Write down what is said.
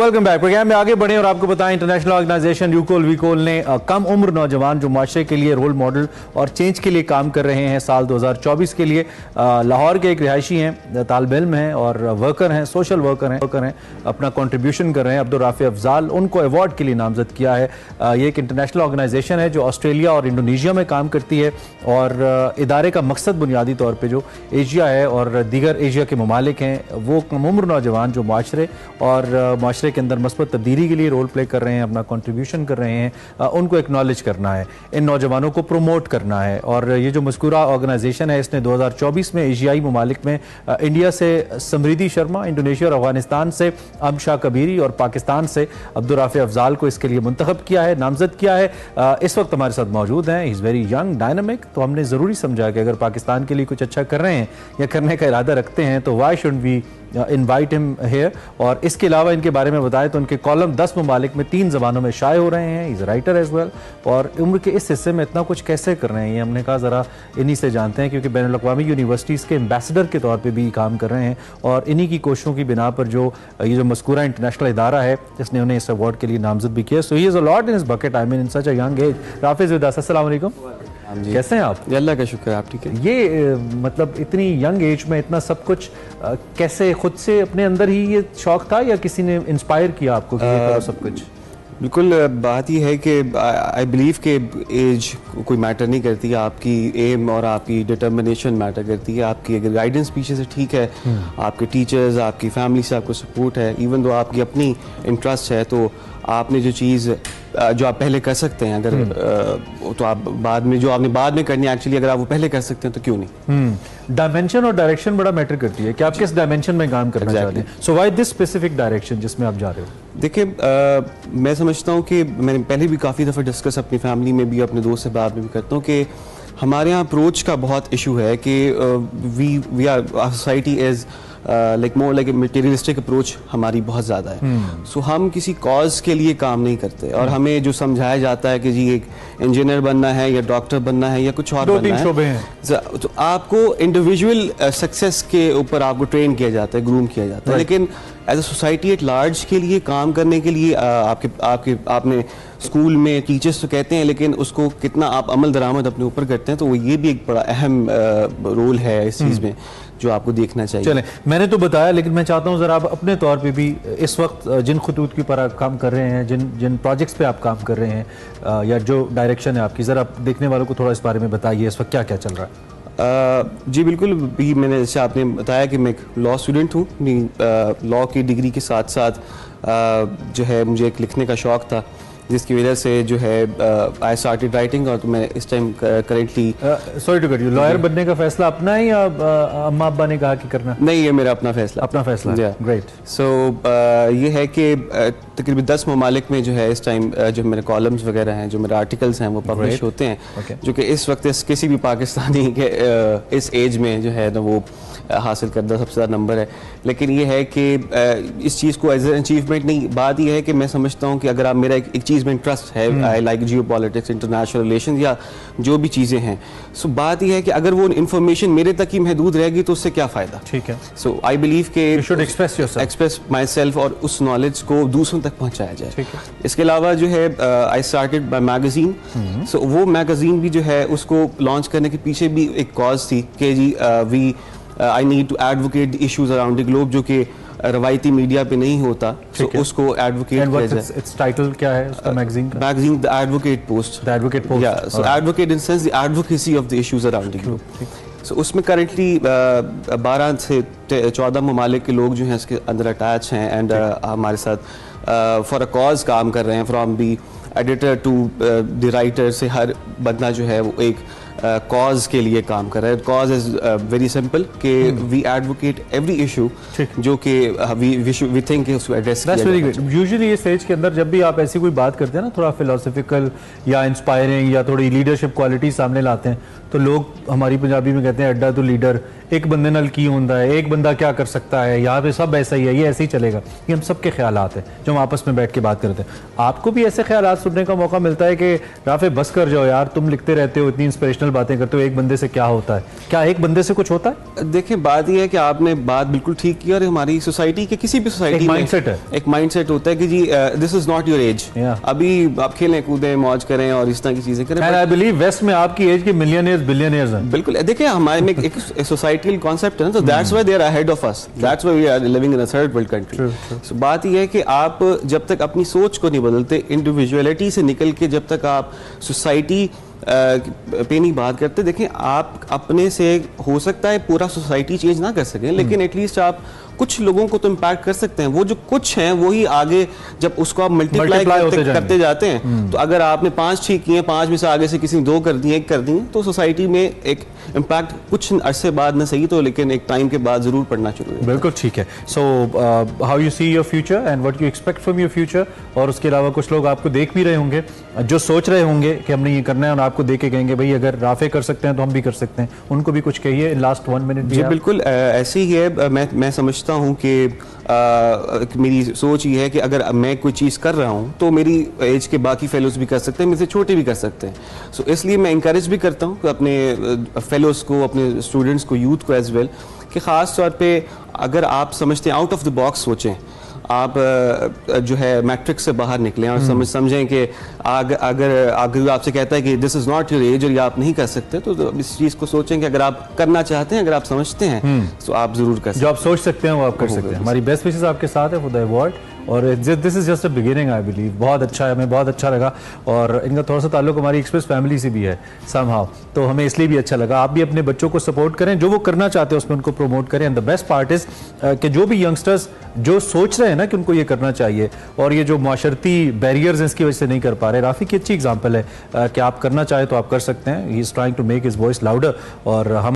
Welcome back. Programme में आगे बढ़े और आपको बताएं, इंटरनेशनल ऑर्गेनाइजेशन यूकोल वीकोल ने कम उम्र नौजवान जो माशरे के लिए रोल मॉडल और चेंज के लिए काम कर रहे हैं साल 2024 के लिए लाहौर के एक रिहायशी हैं, तालिब इल्म हैं और वर्कर हैं, सोशल वर्कर हैं, अपना कंट्रीब्यूशन कर रहे हैं। अब्दुर्राफ़ी अफजाल उनको अवार्ड के लिए नामजद किया है। ये एक इंटरनेशनल ऑर्गेनाइजेशन है जो ऑस्ट्रेलिया और इंडोनेशिया में काम करती है और इदारे का मकसद बुनियादी तौर पर जो एशिया है और दीगर एशिया के ममालिक हैं वो कम उम्र नौजवान जो माशरे और माशरे के अंदर मस्बत तब्दीली के लिए रोल प्ले कर रहे हैं, अपना कंट्रीब्यूशन कर रहे हैं, उनको एक्नॉलेज करना है, इन नौजवानों को प्रोमोट करना है। और ये जो मज़कूरा ऑर्गेनाइजेशन है इसने 2024 में एशियाई ममालिक में इंडिया से समृद्धि शर्मा, इंडोनेशिया और अफगानिस्तान से अमशा कबीरी और पाकिस्तान से अब्दुर्राफ़ी अफजाल को इसके लिए मुंतखब किया है, नामजद किया है। इस वक्त हमारे साथ मौजूद हैं। He is very young, dynamic. तो हमने ज़रूरी समझा कि अगर पाकिस्तान के लिए कुछ अच्छा कर रहे हैं या करने का इरादा रखते हैं तो why should we invite him here. और इसके अलावा इनके बारे में बताएं तो उनके कॉलम 10 ममालिक में 3 ज़बानों में शाये हो रहे हैं। Is writer as well. और उम्र के इस हिस्से में इतना कुछ कैसे कर रहे हैं ये हमने कहा ज़रा इन्हीं से जानते हैं, क्योंकि बैनुल अक़वामी यूनिवर्सिटीज़ के एम्बेसडर के तौर पर भी काम कर रहे हैं और इन्हीं की कोशिशों की बिना पर जो ये जो मज़कूरा इंटरनेशनल इदारा है जिसने उन्हें इस अवार्ड के लिए नामजद भी किया। So he is a lot in his bucket, I mean in such a young age. राफिज़ विदास, अस्सलाम वालेकुम। कैसे हैं आप? अल्लाह का शुक्र है, आप ठीक है? ये मतलब इतनी यंग एज में इतना सब कुछ कैसे, खुद से अपने अंदर ही ये शौक था या किसी ने इंस्पायर किया आपको कि ये करो सब कुछ? बिल्कुल, बात ये है कि आई बिलीव कि एज कोई मैटर नहीं करती, आपकी एम और आपकी डिटर्मिनेशन मैटर करती है। आपकी अगर गाइडेंस पीछे से ठीक है, आपके टीचर्स, आपकी फैमिली से आपको सपोर्ट है, इवन दो आपकी अपनी इंटरेस्ट है, तो आपने जो चीज़ जो आप पहले कर सकते हैं अगर तो आप बाद में जो आपने बाद में करनी है, एक्चुअली अगर आप वो पहले कर सकते हैं तो क्यों नहीं। डायमेंशन और डायरेक्शन बड़ा मैटर करती है कि आप किस डायमेंशन में काम करना चाहते हैं। So why this specific direction जिसमें आप जा रहे हो? देखिए, मैं समझता हूँ कि मैंने पहले भी काफ़ी दफ़ा डिस्कस अपनी फैमिली में भी, अपने दोस्त से बात में भी करता हूँ कि हमारे यहाँ अप्रोच का बहुत इशू है कि we are society is like more like materialistic approach हमारी बहुत ज़्यादा है। सो हम किसी कॉज के लिए काम नहीं करते और हमें जो समझाया जाता है कि जी एक इंजीनियर बनना है या डॉक्टर बनना है या कुछ और बनना है, शोबे हैं, तो आपको इंडिविजुअल सक्सेस के ऊपर आपको ट्रेन किया जाता है, ग्रूम किया जाता है। लेकिन as a society at large के लिए काम करने के लिए आपने स्कूल में टीचर्स तो कहते हैं, लेकिन उसको कितना आप अमल दरामद अपने ऊपर करते हैं, तो वो ये भी एक बड़ा अहम रोल है इस चीज़ में जो आपको देखना चाहिए। चलें, मैंने तो बताया, लेकिन मैं चाहता हूँ ज़रा आप अपने तौर पे भी इस वक्त जिन खतूत के ऊपर आप काम कर रहे हैं, जिन प्रोजेक्ट्स पे आप काम कर रहे हैं या जो डायरेक्शन है आपकी, ज़रा देखने वालों को थोड़ा इस बारे में बताइए इस वक्त क्या क्या चल रहा है। जी बिल्कुल, भी मैंने जैसे आपने बताया कि मैं एक लॉ स्टूडेंट हूँ, लॉ की डिग्री के साथ साथ जो है मुझे एक लिखने का शौक़ था, जिसकी वजह से जो है आई स्टार्टेड राइटिंग। और तो मैं इस time currently sorry to cut you, lawyer बनने का फैसला अपना है या अम्मा अब्बा ने कहा कि करना? नहीं, ये मेरा अपना फैसला। अपना फैसला, ग्रेट। सो ये है कि तकरीबन 10 ममालिक में जो है इस टाइम जो मेरे कॉलम्स वगैरह हैं, जो मेरे आर्टिकल्स हैं वो पब्लिश होते हैं, जो कि इस वक्त किसी भी पाकिस्तानी के इस एज में जो है ना वो हासिल करना सबसे ज़्यादा नंबर है। लेकिन ये है कि इस चीज़ को एज एन अचीवमेंट नहीं, बात यह है कि मैं समझता हूँ कि अगर आप मेरा एक चीज़ में इंटरेस्ट है, I like Jio politics, international relation या जो भी चीज़ें हैं, सो बात यह है कि अगर वो इन्फॉर्मेशन मेरे तक ही महदूद रहेगी तो उससे क्या फ़ायदा। ठीक है। सो आई बिलीव के you should express my self और उस नॉलेज को दूसरों तक पहुँचाया जाए। ठीक है। इसके अलावा जो है आई स्टार्टेड बाय मैगजीन। सो वो मैगजीन भी जो है उसको लॉन्च करने के पीछे भी एक कॉज थी कि जी I need to advocate the issues around the globe जो कि रवायती मीडिया पे नहीं होता, तो उसको एडवोकेट किया जाए। Its title क्या है उसका मैगजीन का? Magazine the advocate post. The advocate post. Yeah, so advocate in sense the advocacy of the issues around the globe. So उसमें currently 12 से 14 ममालिक के लोग जो हैं इसके अंदर अटैच हैं एंड हमारे साथ फॉर अ कॉज काम कर रहे हैं, from the editor to the writer से हर बंदा जो है वो एक कॉज के लिए काम कर रहा है। कॉज इज वेरी सिंपल कि वी एडवोकेट एवरी इशू जो कि वी थिंक उसको एड्रेस किया जाए। यूजुअली इस स्टेज के अंदर जब भी आप ऐसी कोई बात करते हैं ना, थोड़ा फिलोसफिकल या इंस्पायरिंग या थोड़ी लीडरशिप क्वालिटी सामने लाते हैं, तो लोग हमारी पंजाबी में कहते हैं अड्डा तो लीडर, एक बंदे नाल की होता है, एक बंदा क्या कर सकता है, यहाँ पे सब ऐसा ही है, ये ऐसे ही चलेगा। ये हम सबके ख्यालात हैं जो हम आपस में बैठ के बात करते हैं। आपको भी ऐसे ख्यालात सुनने का मौका मिलता है कि राफे बस कर जाओ यार, तुम लिखते रहते हो, इतनी इंस्पिरेशनल मोटिवेशनल बातें करते हो एक बंदे से क्या होता है, क्या एक बंदे से कुछ होता है? देखिए बात यह है कि आपने बात बिल्कुल ठीक की, और हमारी सोसाइटी के किसी भी सोसाइटी में माइंडसेट है, एक माइंडसेट होता है कि जी this is not your age, अभी आप खेलें कूदें मौज करें और इस तरह की चीजें करें। आई बिलीव वेस्ट में आपकी एज के मिलियनियर्स बिलियनियर्स हैं। बिल्कुल, देखिए हमारे में एक सोसाइटल कॉन्सेप्ट है ना, तो that's why they are ahead of us, that's why we are living in a third world country. So बात यह है कि आप जब तक अपनी सोच को नहीं बदलते, इंडिविजुअलिटी से निकल के जब तक आप सोसाइटी पे नहीं बात करते, देखें आप अपने से हो सकता है पूरा सोसाइटी चेंज ना कर सकें, लेकिन एटलीस्ट आप कुछ लोगों को तो इम्पैक्ट कर सकते हैं। वो जो कुछ हैं वही आगे जब उसको आप मल्टीप्लाई करते जाते हैं, तो अगर आपने 5 ठीक किए, 5 में से आगे से किसी ने 2 कर दिए, 1 कर दिए, तो सोसाइटी में एक इम्पैक्ट कुछ अरसे बाद ना सही तो लेकिन एक टाइम के बाद जरूर पड़ना शुरू होगा। बिल्कुल ठीक है। So how you see your future and what you expect from your future. और उसके अलावा कुछ लोग आपको देख भी रहे होंगे जो सोच रहे होंगे कि हमने ये करना है, और आपको देख के कहेंगे भाई अगर राफे कर सकते हैं तो हम भी कर सकते हैं, उनको भी कुछ कहिए इन लास्ट 1 मिनट। जी बिल्कुल ऐसे ही है। मैं समझता हूँ कि मेरी सोच ये है कि अगर मैं कोई चीज़ कर रहा हूँ तो मेरी एज के बाकी फेलोज भी कर सकते हैं, मेरे से छोटे भी कर सकते हैं। सो इसलिए मैं इंकरेज भी करता हूँ अपने फेलोज को, अपने स्टूडेंट्स को, यूथ को एज वेल, कि ख़ास तौर पे अगर आप समझते हैं आउट ऑफ द बॉक्स सोचें, आप जो है मैट्रिक्स से बाहर निकलें और समझें कि अगर आपसे कहता है कि this is not your as और ये आप नहीं कर सकते, तो इस चीज़ को सोचें कि अगर आप करना चाहते हैं, अगर आप समझते हैं तो आप ज़रूर कर सकते हैं। जो आप सोच सकते हैं वो आप कर सकते हैं। हमारी बेस्ट विशेस आपके साथ है फॉर द अवार्ड, और this is just a beginning I believe. बहुत अच्छा है, हमें बहुत अच्छा लगा, और इनका थोड़ा सा ताल्लुक हमारी एक्सप्रेस फैमिली से भी है समहाउ, तो हमें इसलिए भी अच्छा लगा। आप भी अपने बच्चों को सपोर्ट करें, जो वो करना चाहते हैं उसमें उनको प्रमोट करें। And the best part is कि जो भी यंगस्टर्स जो सोच रहे हैं ना कि उनको ये करना चाहिए, और ये जो माशरती बैरियर्स हैं इसकी वजह से नहीं कर पा रहे, राफी की अच्छी एग्जाम्पल है कि आप करना चाहे तो आप कर सकते हैं। He is trying to make his voice louder, और हम